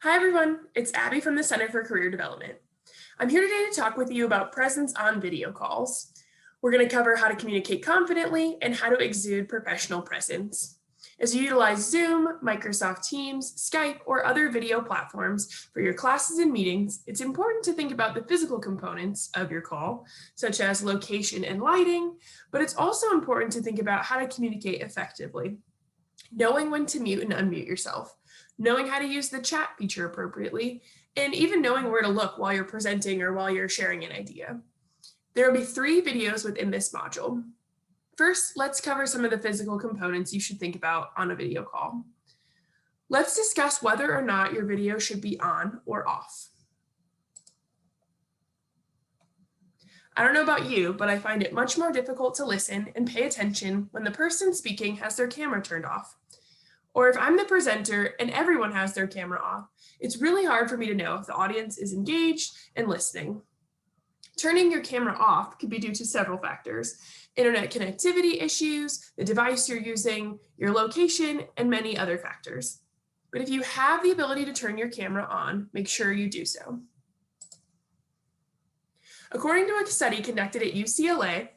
Hi everyone, it's Abby from the Center for Career Development. I'm here today to talk with you about presence on video calls. We're going to cover how to communicate confidently and how to exude professional presence. As you utilize Zoom, Microsoft Teams, Skype, or other video platforms for your classes and meetings, it's important to think about the physical components of your call, such as location and lighting, but it's also important to think about how to communicate effectively. Knowing when to mute and unmute yourself, knowing how to use the chat feature appropriately, and even knowing where to look while you're presenting or while you're sharing an idea. There will be 3 videos within this module. First, let's cover some of the physical components you should think about on a video call. Let's discuss whether or not your video should be on or off. I don't know about you, but I find it much more difficult to listen and pay attention when the person speaking has their camera turned off. Or if I'm the presenter and everyone has their camera off, it's really hard for me to know if the audience is engaged and listening. Turning your camera off could be due to several factors: internet connectivity issues, the device you're using, your location, and many other factors. But if you have the ability to turn your camera on, make sure you do so. According to a study conducted at UCLA,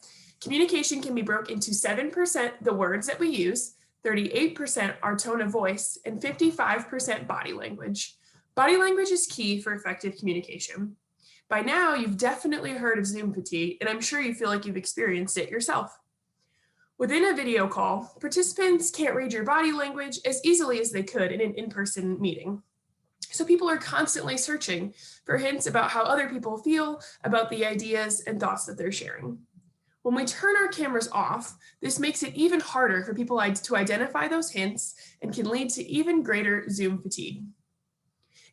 communication can be broken into 7% the words that we use, 38% our tone of voice, and 55% body language. Body language is key for effective communication. By now, you've definitely heard of Zoom fatigue, and I'm sure you feel like you've experienced it yourself. Within a video call, participants can't read your body language as easily as they could in an in-person meeting. So people are constantly searching for hints about how other people feel about the ideas and thoughts that they're sharing. When we turn our cameras off, this makes it even harder for people to identify those hints and can lead to even greater Zoom fatigue.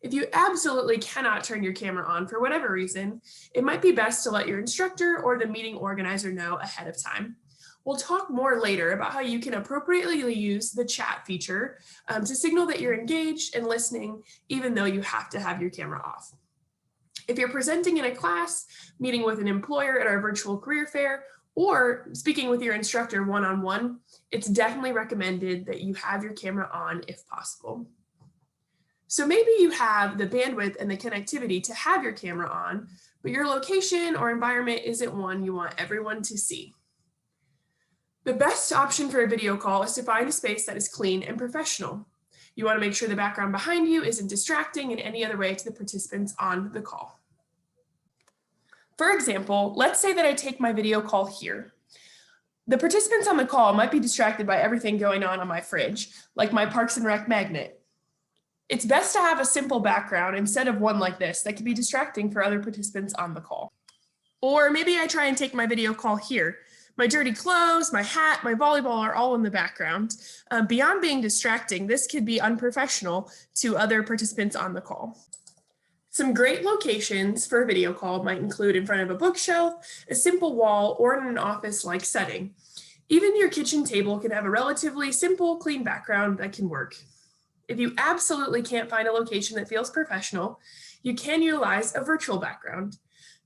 If you absolutely cannot turn your camera on for whatever reason, it might be best to let your instructor or the meeting organizer know ahead of time. We'll talk more later about how you can appropriately use the chat feature to signal that you're engaged and listening, even though you have to have your camera off. If you're presenting in a class, meeting with an employer at our virtual career fair, or speaking with your instructor one-on-one, it's definitely recommended that you have your camera on if possible. So maybe you have the bandwidth and the connectivity to have your camera on, but your location or environment isn't one you want everyone to see. The best option for a video call is to find a space that is clean and professional. You want to make sure the background behind you isn't distracting in any other way to the participants on the call. For example, let's say that I take my video call here. The participants on the call might be distracted by everything going on my fridge, like my Parks and Rec magnet. It's best to have a simple background instead of one like this that can be distracting for other participants on the call. Or maybe I try and take my video call here. My dirty clothes, my hat, my volleyball are all in the background. Beyond being distracting, this could be unprofessional to other participants on the call. Some great locations for a video call might include in front of a bookshelf, a simple wall, or in an office-like setting. Even your kitchen table can have a relatively simple, clean background that can work. If you absolutely can't find a location that feels professional, you can utilize a virtual background.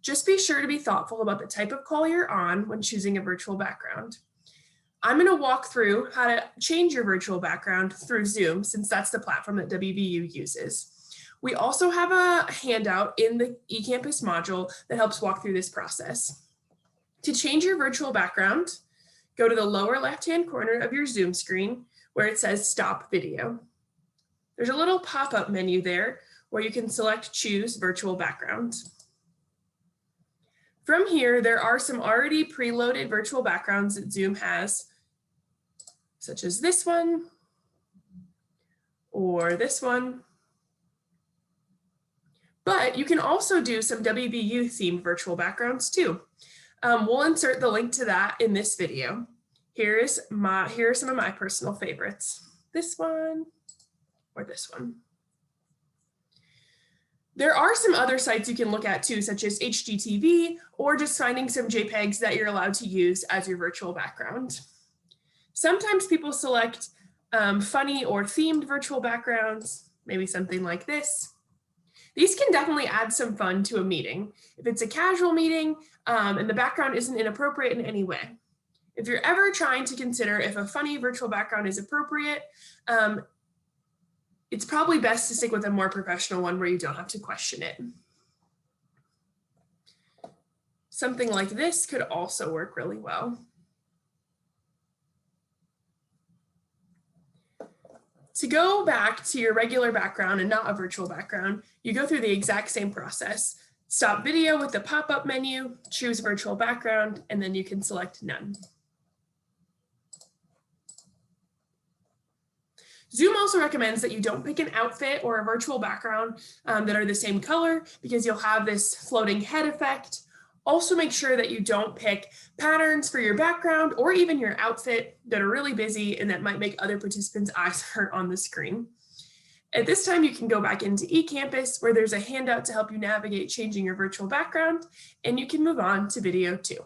Just be sure to be thoughtful about the type of call you're on when choosing a virtual background. I'm going to walk through how to change your virtual background through Zoom, since that's the platform that WVU uses. We also have a handout in the eCampus module that helps walk through this process. To change your virtual background, go to the lower left-hand corner of your Zoom screen where it says Stop Video. There's a little pop-up menu there where you can select Choose Virtual Background. From here, there are some already preloaded virtual backgrounds that Zoom has, such as this one or this one. But you can also do some WVU themed virtual backgrounds too. We'll insert the link to that in this video. Here are some of my personal favorites. This one or this one. There are some other sites you can look at too, such as HGTV, or just finding some JPEGs that you're allowed to use as your virtual background. Sometimes people select funny or themed virtual backgrounds, maybe something like this. These can definitely add some fun to a meeting if it's a casual meeting and the background isn't inappropriate in any way. If you're ever trying to consider if a funny virtual background is appropriate, it's probably best to stick with a more professional one where you don't have to question it. Something like this could also work really well. To go back to your regular background and not a virtual background, you go through the exact same process. Stop video with the pop-up menu, choose virtual background, and then you can select none. Zoom also recommends that you don't pick an outfit or a virtual background that are the same color because you'll have this floating head effect. Also make sure that you don't pick patterns for your background or even your outfit that are really busy and that might make other participants' eyes hurt on the screen. At this time, you can go back into eCampus where there's a handout to help you navigate changing your virtual background, and you can move on to video 2.